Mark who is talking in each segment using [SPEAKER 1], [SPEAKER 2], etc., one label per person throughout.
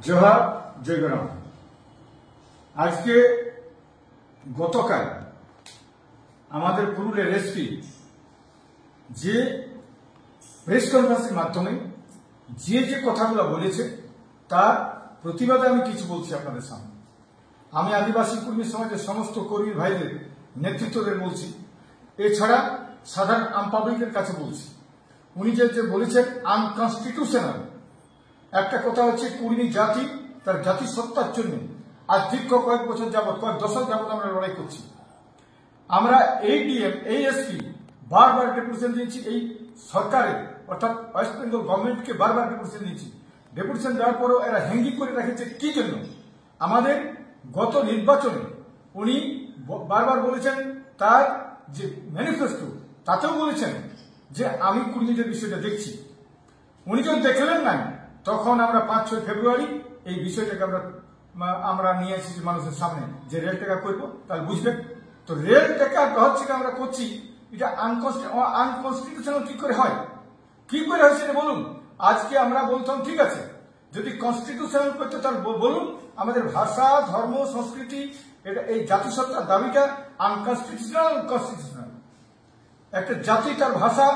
[SPEAKER 1] জোহার জয়গ্রাম। আজকে গতকাল আমাদের পুরুলিয়ার এসপি যে প্রেস কনফারেন্সের মাধ্যমে যে কথাগুলো বলেছে তার প্রতিবাদে আমি কিছু বলছি আপনাদের সামনে। আমি আদিবাসী কর্মী সমাজের সমস্ত কর্মী ভাইদের নেতৃত্বদের বলছি, এছাড়া সাধারণ আম পাবলিকের কাছে বলছি। উনি যে বলেছেন আনকনস্টিটিউশনাল। একটা কথা হচ্ছে কুর্মী জাতি তার জাতিসত্তার জন্য আজ দীর্ঘ কয়েক বছর যাবৎ, কয়েক দশক যাবৎ আমরা লড়াই করছি। আমরা এই ডিএম এই এসপি বারবার ডেপুটেশন দিয়েছি, এই সরকারের অর্থাৎ ওয়েস্ট বেঙ্গল গভর্নমেন্টকে বারবার ডেপুটেশন দিয়েছি। ডেপুটেশন দেওয়ার পরেও এরা হ্যাঙ্গিং করে রেখেছে কি জন্য? আমাদের গত নির্বাচনে উনি বারবার বলেছেন, তার যে ম্যানিফেস্টো তাতেও বলেছেন যে আমি কর্মীদের বিষয়টা দেখছি। উনি যখন দেখলেন না, তখন আমরা 5-6 ফেব্রুয়ারি এই বিষয়টাকে আমরা নিয়ে এসেছি মানুষের সামনে যে রেল টেকা করবো, তাহলে বুঝবেন। তো রেল টেকা হচ্ছে আমরা করছি, এটা আনকনস্টিটিউশনাল কি করে হয়, কি করে হয় সেটা বলুন। আজকে আমরা বলতাম ঠিক আছে, যদি কনস্টিটিউশনাল করতে তাহলে বলুন আমাদের ভাষা, ধর্ম, সংস্কৃতি, এটা এই জাতিসত্তার দাবিটা আনকনস্টিটিউশনাল। কনস্টিটিউশনাল একটা জাতি তার ভাষা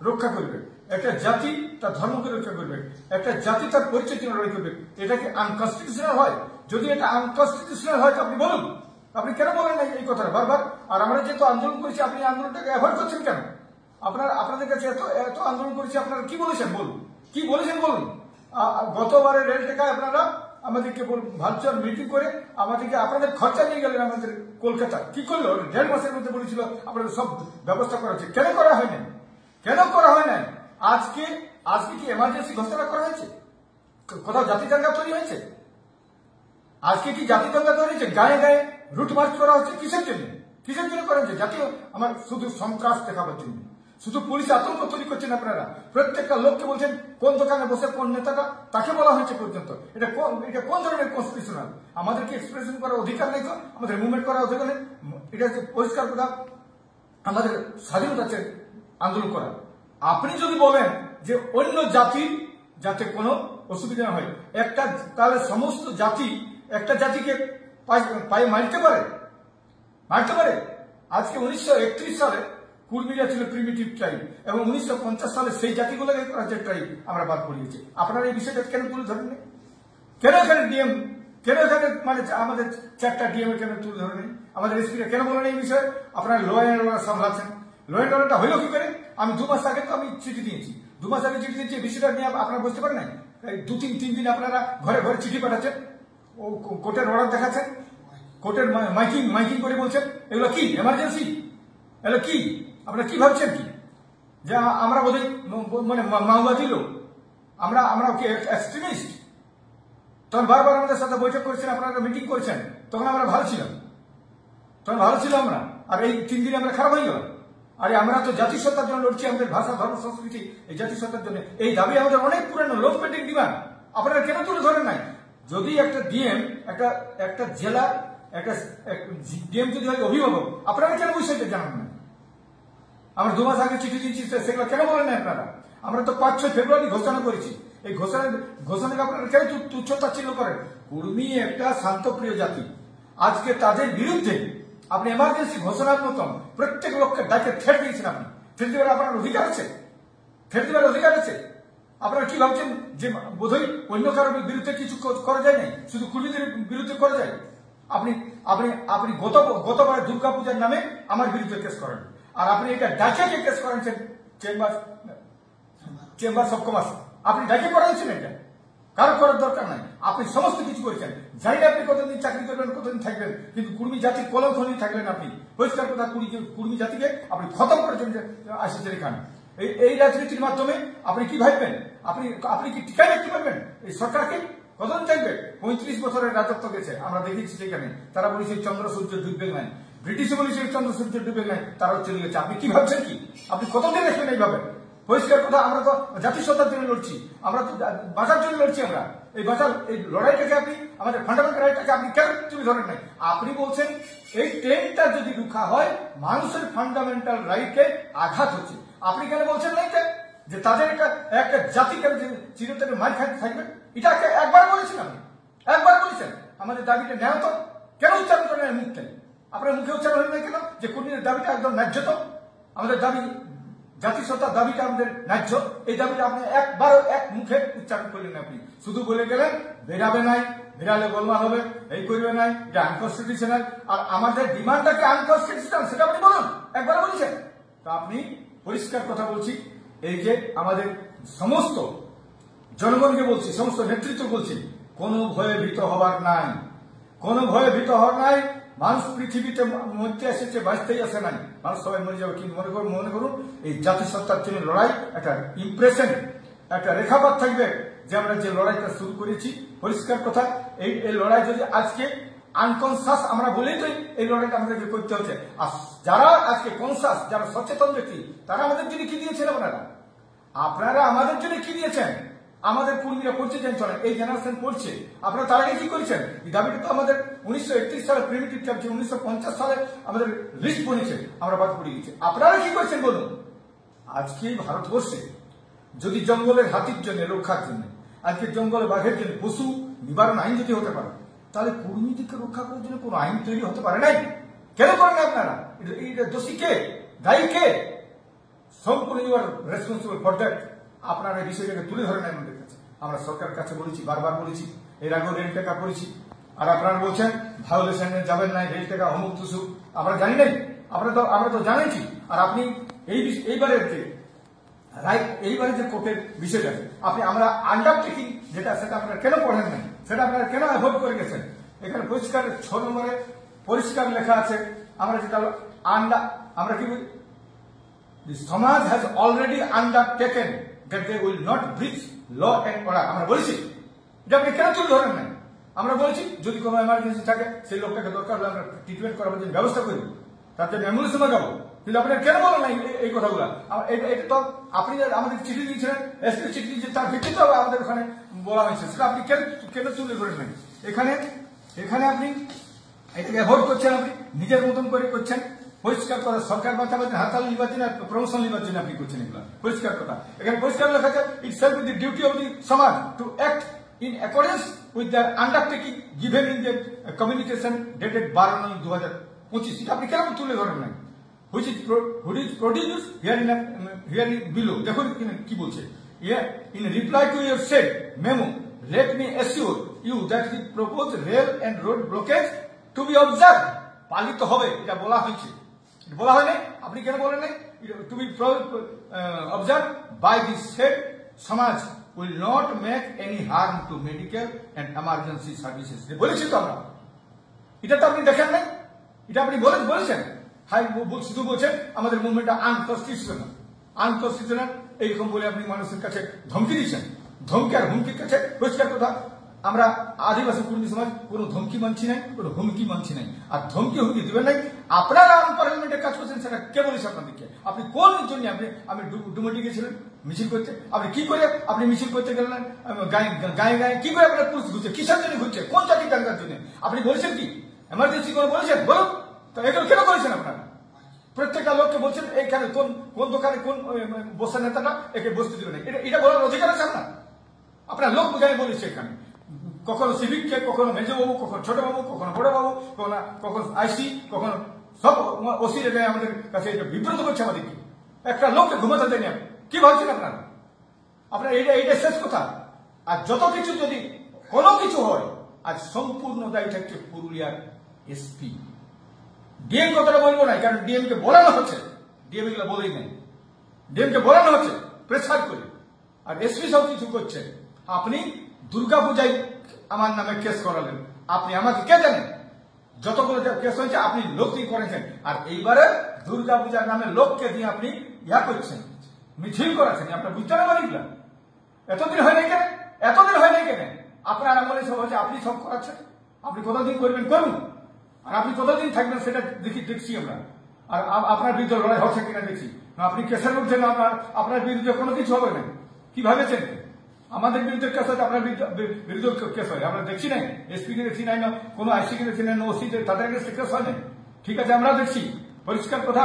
[SPEAKER 1] রক্ষা করবে, একটা জাতি তার ধর্মকে রক্ষা করবে, একটা জাতি তার পরিচয় জন্য লড়াই করবে। এটা কি আনকনস্টিটিউশনাল হয়? যদি এটা আনকনস্টিটিউশনাল হয় তো আপনি বলুন, আপনি কেন বলেন না এই কথাটা বারবার? আর আমরা যেহেতু আন্দোলন করেছি, আপনি আন্দোলনটাকে অ্যাভয়েড করছেন কেন? আপনাদের কাছে এত আন্দোলন করেছি, আপনারা কি বলেছেন বলুন, কি বলেছেন বলুন। গতবারে রেল টেকায় আপনারা আমাদেরকে ভার্চুয়াল মিটিং করে আমাদেরকে আপনাদের খরচা নিয়ে গেলেন আমাদের কলকাতা। কি করলো? 1.5 মাসের মধ্যে বলেছিল আপনাদের সব ব্যবস্থা করা হচ্ছে। কেন করা হয় না? কেন করা হয় না? আজকে কি এমার্জেন্সি ঘোষণা করা হয়েছে? কোথাও জাতি দাঙ্গা তৈরি হয়েছে? আজকে কি জাতি দাঙ্গা তৈরি হয়েছে? গায়ে গায়ে রুট মার্চ করা হচ্ছে কিসের জন্য? কিসের জন্য করা হচ্ছে? জাতীয় আমার শুধু সন্ত্রাস দেখাবার জন্য, শুধু পুলিশ আতঙ্ক তৈরি করছেন আপনারা। প্রত্যেকটা লোককে বলছেন কোন দোকানে বসে কোন নেতাটা তাকে বলা হয়েছে পর্যন্ত। এটা কোন ধরনের কনস্টিটিউশনাল? আমাদেরকে এক্সপ্রেশন করার অধিকার নেই তো? আমাদের মুভমেন্ট করার অধিকার নেই? এটা হচ্ছে পরিষ্কার কথা, আমাদের স্বাধীনতা আছে আন্দোলন করার। আপনি যদি বলেন যে অন্য জাতির যাতে কোনো অসুবিধা না হয়, একটা তাহলে সমস্ত জাতি একটা জাতিকে পায়ে মারতে পারে? আজকে 1931 সালে কুর্মীরা ছিল প্রিমিটিভ ট্রাইব, এবং 1950 সালে সেই জাতিগুলোকে ট্রাইব আমরা বাদ পড়িয়েছি। আপনারা এই বিষয়টা কেন তুলে ধরেননি? কেন এখানে ডিএম, কেন এখানে মানে আমাদের 4টা ডিএম কেন তুলে ধরেনি? আমাদের এসপিরা কেন বলেন এই বিষয়ে? আপনারা ল অ্যান্ড অর্ডার সামলাচ্ছেন। ল অ্যান্ড অর্ডারটা হইল কি করে? আমি 2 মাস আগে তো আমি চিঠি দিয়েছি, 2 মাস আগে চিঠি দিয়েছি, বিষয়টা নিয়ে আপনারা বুঝতে পারেন না। 2-3 দিন আপনারা ঘরে ঘরে চিঠি পাঠাচ্ছেন, ও কোর্টের অর্ডার দেখাচ্ছেন, কোর্টের মাইকিং করে বলছেন এগুলো কি এমার্জেন্সি, এগুলো কি? আপনারা কি ভাবছেন কি যে আমরা বোধহয় মানে মাওবাদী লোক, আমরা কি এক্সট্রিমিস্ট? তখন বারবার আমাদের সাথে বৈঠক করেছেন, আপনারা মিটিং করেছেন, তখন আমরা ভালো ছিলাম, আমরা। আর এই 3 দিনে আমরা খারাপ হয়ে গেলাম। আরে আমরা তো জাতিসত্তার জন্য লড়ছি, আমাদের ভাষা, ধর্ম, সংস্কৃতি, এই জাতিসত্তার জন্য। এই দাবি আমাদের অনেক পুরানো, লোক পেন্ডিং ডিমান্ড। আপনারা কেন তুলে ধরেন নাই? যদি একটা ডিএম একটা জেলার একটা ডিএম যদি হয় অভিভাবক, আপনারা কেন বিষয়টা জানান না? আমরা 2 মাস আগে চিঠি দিয়েছি, সেগুলো কেন বলেন না আপনারা? আমরা তো 5-6 ফেব্রুয়ারি ঘোষণা করেছি। এই ঘোষণাকে আপনারা কেন তুচ্ছ-তাচ্ছিল্য করেন? কুর্মী একটা শান্তপ্রিয় জাতি। আজকে তাদের বিরুদ্ধে আপনি এমার্জেন্সি ঘোষণার মতন প্রত্যেক লোককে ডাকে থ্রেট দিয়েছেন। আপনি থ্রেট দেওয়ার আপনার অধিকার আছে, আপনারা কি ভাবছেন যে বোধহয় অন্য কারোর বিরুদ্ধে কিছু করা যায় না, শুধু কুর্মীদের বিরুদ্ধে করা যায়? আপনি গতবার দুর্গাপূজার নামে আমার বিরুদ্ধে কেস করেন, আর আপনি এটা ডাকে কেস করেছেন চেম্বার অফ কমার্স। আপনি ডাকে করাচ্ছেন, এটা কারো করার দরকার নাই। আপনি সমস্ত কিছু করেছেন। জানি না আপনি কতদিন চাকরি করবেন, কতদিন থাকবেন, কিন্তু কুর্মী জাতির কলঙ্ক নিয়ে থাকলেন আপনি। পরিষ্কার কথা, কুর্মী জাতিকে আপনি খতম করেছেন আসিছেন এখানে। এই রাজনীতির মাধ্যমে আপনি কি ভাববেন? আপনি কি টিকায় রাখতে পারবেন এই সরকারকে? কতদিন থাকবে? 35 বছরের রাজত্ব গেছে, আমরা দেখেছি সেখানে। তারা বলেছে চন্দ্র সূর্য ডুববে নাই, ব্রিটিশে বলেছে চন্দ্র সূর্য ডুবে নাই, তারাও চলে গেছে। আপনি কি ভাবছেন কি? আপনি কতদিন রাখবেন এইভাবে? পরিষ্কার কথা, আমরা তো জাতিসত্তার জন্য লড়ছি, আমরা তো বাঁচার জন্য লড়ছি। আমরা এই লড়াইটাকে আপনি আমাদের ফান্ডামেন্টাল রাইটটাকে আপনি কেন তুলে ধরেন নাই? আপনি বলছেন এই ট্রেনটা যদি রুখা হয় মানুষের ফান্ডামেন্টাল রাইটে আঘাত হচ্ছে। আপনি কেন বলছেন না যে তাদের একটা জাতি কেন চিরতরে মার খাইতে থাকবে? এটা একবার বলেছেন আপনি। একবার বলেছেন আমাদের দাবিটা ন্যায় তো, কেন উচ্চারণ করেন মুখ থেকে? আপনার মুখে উচ্চারণ হল না কেন যে কর্মীদের দাবিটা একদম ন্যায্য? তো আমাদের দাবি, জাতিসত্তার দাবিটা আমাদের ন্যায্য, এই দাবিটা আপনি একবারও এক মুখে উচ্চারণ করলেন না। আপনি শুধু বলে গেলেন বেরাবে নাই, বেরালে গোলমাল হবে, এই করবে নাই, এটা আনকনস্টিটিউশনাল। আর আমাদের ডিমান্ডটাকে আনকনস্টিটিউশনাল সেটা আপনি বলুন, একবার বলেছেন। তা আপনি পরিষ্কার কথা বলছি, এই যে আমাদের সমস্ত জনগণকে বলছি, সমস্ত নেতৃত্ব বলছি, কোনো ভয়ে ভীত হবার নাই, কোনো ভয়ে ভীত হওয়ার নাই। মানুষ পৃথিবীতে মরতে এসেছে, বাঁচতেই আসে নাই। মানুষ সবাই মরে যাবে, কিন্তু মনে করুন এই জাতিসত্তার জন্য লড়াই একটা ইমপ্রেশন, একটা রেখাপাত থাকবে যে আমরা যে লড়াইটা শুরু করেছি। পরিষ্কার কথা, এই লড়াই যদি আজকে আনকনসাস আমরা বলেই তো এই লড়াইটা আমাদেরকে করতে হচ্ছে। আর যারা আজকে কনসাস, যারা সচেতন ব্যক্তি, তারা আমাদের জন্য কি দিয়েছেন? আপনারা আমাদের জন্য কি দিয়েছেন? আমাদের কর্মীরা পড়ছে যেন চলেন, এই জেনারেশন পড়ছে। আপনারা তার আগে কি করেছেন? এই দাবিটা তো আমাদের 1931 সালে প্রিমিটিভ চার্জ, 1950 সালে আমাদের লিস্ট বনেছে, আমরা বাদ পড়ে গেছি। আপনারা কি করছেন বলুন? আজকে ভারতবর্ষে যদি জঙ্গলের হাতির জন্য, রক্ষার জন্য, আজকে জঙ্গলে বাঘের জন্য পশু নিবারণ আইন যদি হতে পারে, তাহলে কর্মীদেরকে রক্ষা করার জন্য কোনো আইন তৈরি হতে পারে নাই? কেন করেন আপনারা? এটা দোষী কে, দায়ী কে? সম্পূর্ণ you are responsible for that. আপনারা এই বিষয়টাকে তুলে ধরেন আমাদের কাছে। আমরা সরকারের কাছে বলেছি, বারবার বলেছি, এর আগেও রেল টেকা করেছি। আর আপনারা বলছেন ভায়োলেশনে যাবেন নাই, রেল টেকা অমুক তুসুক, আমরা জানি নাই, আমরা তো জানিছি। আর আপনি এইবারের যে কোর্টের বিষয়টা আপনি, আমরা আন্ডারটেকিং যেটা, সেটা আপনারা কেন পড়েন নাই? সেটা আপনারা কেন অ্যাভয়েড করে গেছেন? এখানে পরিষ্কার 6 নম্বরে পরিষ্কার লেখা আছে, আমরা যেটা আমরা কি বলি, the Samaj has already undertaken that they will not breach law and order. আমরা বলেছি, এটা আপনি কেন তুলে ধরেন নাই? আমরা বলেছি যদি কোনো এমার্জেন্সি থাকে সেই লোকটাকে দরকার হলে আমরা ট্রিটমেন্ট করার জন্য ব্যবস্থা করি, তার জন্য অ্যাম্বুলেন্স যাবো। কিন্তু আপনারা কেন বলেন নাই এই কথাগুলো? এটা তো আপনি আমাদের চিঠি দিয়েছিলেন, এসপি চিঠি দিয়েছেন, তার ভিত্তিতে আমাদের ওখানে বলা হয়েছে, সেটা আপনি কেন তুলে ধরেন নাই? এখানে আপনি এটাকে অ্যাভয়েড করছেন, আপনি নিজের মতন করে করছেন। পরিষ্কার কথা, সরকার বাঁচাবাদ হাতাল নির্বাচন আর প্রমোশন নির্বাচন আপনি করছেন, এগুলো পরিষ্কার কথা। এখানে পরিষ্কার লেখা আছে, it's self the duty of the সমাজ to act in accordance with the undertaking given in the communication dated 12/9/2025 এটা আপনি কেন তুলে ধরেন নাই? which is produced here below। দেখুন কি বলছে, in reply to your said memo, let me assure you that the proposed rail and road blockage to be observed, পালিত হবে, এটা বলা হয়েছে, বলা হয় নাই? আপনি কেন বলেন নাই? to be observed by the said সমাজ will not make any harm to medical and emergency services। বলেছি তো আমরা, এটা তো আপনি দেখেন নাই, এটা আপনি বলেছেন। হাই শুধু বলছেন আমাদের মুভমেন্টটা আনকনস্টিটিউশনাল এইরকম বলে আপনি মানুষের কাছে ধমকি দিচ্ছেন। ধমকি আর হুমকির কাছে পরিষ্কার কথা, আমরা আদিবাসী কর্মী সমাজ কোনো ধমকি মানছি নাই, কোনো হুমকি মানছি নাই। আর হুমকি দিবেন নাই। আপনারা আনপার্লামেন্টের কাজ করছেন, সেটা কে বলেছে আপনাদেরকে? আপনি কোন জন্য আপনি ডুমুটি গেছিলেন মিছিল করতে? আপনি কি করে আপনি মিছিল করতে গেলেন গায়ে কি করে আপনার পুলিশ ঘুরছে? কিসের জন্য ঘুরছে? কোন জাতি দাঙ্গার জন্য? আপনি বলেছেন কি এমার্জেন্সি করে বলেছেন? বলুন তো, এগুলো কেন করেছেন আপনারা? প্রত্যেকটা লোককে বলছেন এইখানে কোন দোকানে কোন বসার নেতাটা একে বসতে দিবেন, এটা বলার অধিকার আছে আপনার লোক বোঝায় বলেছে। এখানে কখনো সিভিককে, কখনো মেজবাবু, কখনো ছোটবাবু, কখনো বড়বাবু, কখনো আইসি, কখনো সব ওসি রেখে আমাদের কাছে এটা বিব্রত করছে আমাদেরকে। একটা লোককে ঘুমাতে দেয়নি। কি ভাবছেন আপনার এইটা শেষ কথা। আর যত কিছু যদি কোনো কিছু হয়, আজ সম্পূর্ণ দায়ী থাকছে পুরুলিয়ার এসপি। ডিএম কথাটা বলবো না, কারণ ডিএম কে বলানো হচ্ছে, ডিএম এগুলো বলেই নেই, ডিএম কে বলানো হচ্ছে প্রেসার করে। আর এসপি সব কিছু করছে। আপনি দুর্গাপূজায় আমার নামে কেস করালেন, আপনি আমাকে কে জানেন? যতগুলো কেস হয়েছে আপনি লোক দিয়ে করেছেন। আর এইবারে দুর্গাপূজার নামে লোককে দিয়ে আপনি করছেন, মিছিল করাচ্ছেন। আপনার বুঝতে পারেন এতদিন হয় নাই কেন? আপনার আমলে সব হচ্ছে, আপনি সব করাচ্ছেন। আপনি কতদিন করবেন করুন, আর আপনি কতদিন থাকবেন সেটা দেখছি আমরা। আর আপনার বিরুদ্ধে লড়াই হচ্ছে কিনা দেখছি। আপনি কেসের মধ্যে আপনার বিরুদ্ধে কোনো কিছু হবে না। কি ভাবেছেন? আমাদের বিরুদ্ধে কেস হয়, আপনার বিরুদ্ধে কেস হয়, আমরা দেখছি নাই। এসপি কে দেখছি নাই, না কোনো আইসি কে দেখছি নাই, না ওসি তাদের কেস হয় না। ঠিক আছে, আমরা দেখছি পরিষ্কার কথা।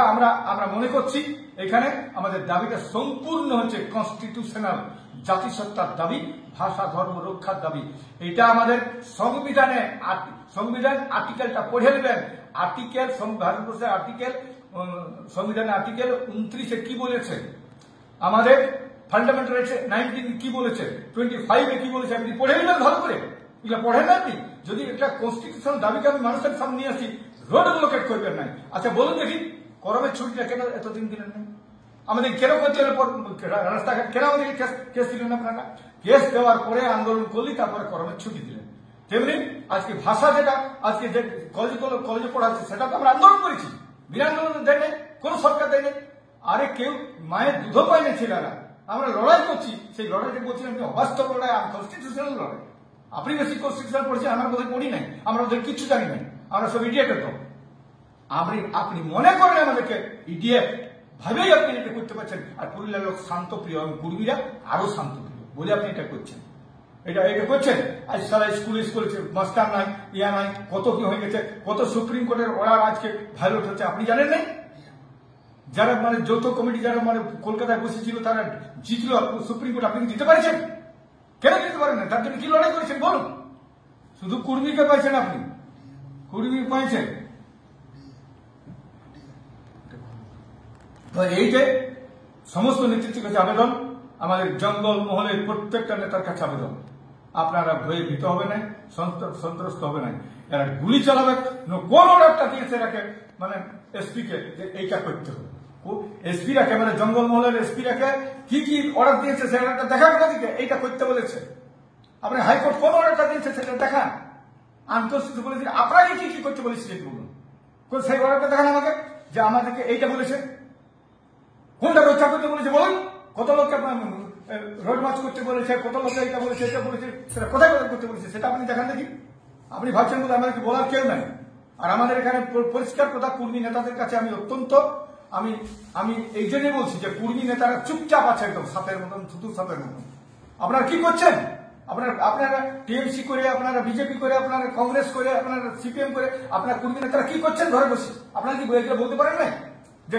[SPEAKER 1] আমরা মনে করছি এখানে আমাদের দাবিটা সম্পূর্ণ হচ্ছে কনস্টিটিউশনাল জাতিসত্তার দাবি। ভাষা ধর্ম রক্ষার দাবি। এটা আমাদের সংবিধান আর্টিকেলটা পড়ে নেবেন। আর্টিকেল ভারতবর্ষের সংবিধানের আর্টিকেল 29 কি বলেছে, আমাদের ফান্ডামেন্টাল রাইটস 19 কি বলেছে, 25 কি বলেছে, আপনি পড়ে নেবেন ভালো করে। এগুলো পড়েন না আপনি? যদি একটা কনস্টিটিউশনাল দাবিকে আমি মানুষের সামনে নিয়ে আসি, রোড ব্লকেট করবেন নাই। আচ্ছা বলুন দেখি, গরমের ছুটিটা কেন এতদিন দিলেন না? আমাদের কেন করতে হলে রাস্তাঘাট কেন আমাদের কেস দিলেন আপনারা? কেস দেওয়ার পরে আন্দোলন করলি, তারপরে গরমের ছুটি দিলেন। তেমনি আজকে ভাষা যেটা আজকে যে কলেজে পড়াচ্ছে, সেটা তো আমরা আন্দোলন করেছি, বিনা আন্দোলন দেয় নাই, কোন সরকার দেয় নাই। আরে কেউ মায়ের দুধও পায় না ছেলেরা, আমরা লড়াই করছি। সেই লড়াইটা বলছিলাম অবাস্তব লড়াই, আনকনস্টিটিউশনাল লড়াই। আপনি বেশি কনস্টিটিউশনাল পড়ছেন, আমরা বোধহয় পড়ি নাই, আমরা ওদের কিচ্ছু জানি নাই, আমরা সব ইডিয়েটের দল। আপনি মনে করেন আমাদেরকে ইডিয়েট ভাবেই আপনি এটা করতে পারছেন। আর পুরুলিয়ার লোক শান্তপ্রিয় এবং কুর্মীরা আরো শান্তপ্রিয় বলে আপনি এটা করছেন। এটা করছেন। আজ সারা স্কুলে মাস্টার নাই, ইয়া নাই, কত কি হয়ে গেছে, কত সুপ্রিম কোর্টের অর্ডার আজকে ভায়োলেট হচ্ছে, আপনি জানেন নাই? যারা যৌথ কমিটি যারা কলকাতায় বসেছিল, তারা জিতল সুপ্রিম কোর্ট, আপনি দিতে পারছেন? কেন দিতে পারেন না? তার জন্য কি লড়াই করেছেন বলুন? শুধু কুর্মীকে পাইছেন, আপনি কুর্মী পাইছেন। এই যে সমস্ত নেতৃত্বের কাছে আবেদন, আমাদের জঙ্গল মহলের প্রত্যেকটা নেতার কাছে আবেদন, আপনারা ভয়ে ভীত হবে না, সন্ত্রস্ত হবে না। এরা গুলি চালাবে, কোন অর্ডারটা দিয়েছে রাখে, মানে এসপি কে যে এইটা করতে হবে, এসপি রাখে, মানে জঙ্গল মহলের এসপি রাখে কি অর্ডার দিয়েছে সে অর্ডারটা দেখা দিকে এইটা করতে বলেছে। আপনি হাইকোর্ট কোন অর্ডারটা দিয়েছে সেটা দেখান। আন্তঃস্থিত বলেছে আপনাকে কি করতে বলেছে বলুন, সেই অর্ডারটা দেখান আমাকে, যে আমাদেরকে এইটা বলেছে। কোনটা রক্ষা করতে বলেছে বলুন? কত লোককে রোড মার্চ করতে বলেছে, কত লোককে এটা বলেছে, এটা বলেছে, সেটা কোথায় করতে বলেছে সেটা আপনি দেখান দেখি। আপনি ভাবছেন বলে আমাদেরকে বলার কেউ নাই। আর আমাদের এখানে পরিষ্কার কথা, কর্মী নেতাদের কাছে আমি অত্যন্ত আমি এই জন্যই বলছি যে কর্মী নেতারা চুপচাপ আছে, একদম সাপের মতন, থুতুর সাপের মতন। আপনারা কি করছেন? আপনারা টিএমসি করে, আপনারা বিজেপি করে, আপনারা কংগ্রেস করে, আপনারা সিপিএম করে, আপনার কর্মী নেতারা কি করছেন ঘরে বসে? আপনারা কি এগুলো বলতে পারেন না যে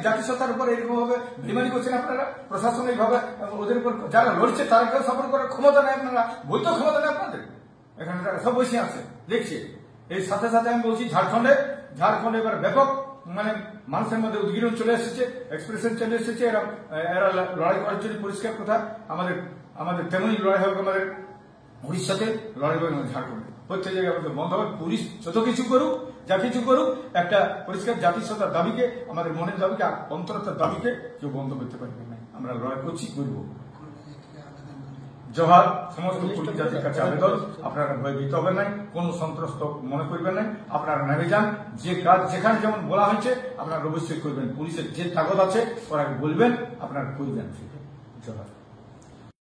[SPEAKER 1] জাতিসত্তার উপর এরকম ভাবে বেইমানি করছেন আপনারা? প্রশাসনিক ভাবে ওদের উপর যারা লড়ছে তাদেরকেও সাপোর্ট করার ক্ষমতা নেই আপনারা, বৈধ ক্ষমতা নেই আপনাদের। এখানে তারা সব বসে আছে দেখছি। এই সাথে সাথে আমি বলছি ঝাড়খণ্ডে এবার ব্যাপক মানে মানুষের মধ্যে উদ্গীরণ চলে এসেছে, এক্সপ্রেশন চলে এসেছে। এরা লড়াই করার জন্য পরিষ্কার কথা, আমাদের তেমনই লড়াই হবে আমাদের উড়িষ্যাতে, লড়াই হবে ঝাড়খণ্ডে। প্রত্যেক জায়গায় আমাদের বন্ধ হবে। পুলিশ যত কিছু করুক, যা কিছু করুক, একটা পরিষ্কার জাতিসত্তার দাবিকে, আমাদের মনের দাবিকে, অন্তরতার দাবিকে কেউ বন্ধ করতে পারবে না। আমরা লড়াই করছি, করব। জোহার সমস্ত কর্মী জাতির কাছে আবেদন, আপনারা ভয়ভীত হবেন নাই, কোন সন্ত্রস্ত মনে করবেন নাই, আপনারা নেমে যান। যে কাজ যেখানে যেমন বলা হয়েছে আপনারা অবশ্যই করবেন। পুলিশের যে কাগজ আছে ওরা বলবেন, আপনারা করবেন। জোহার।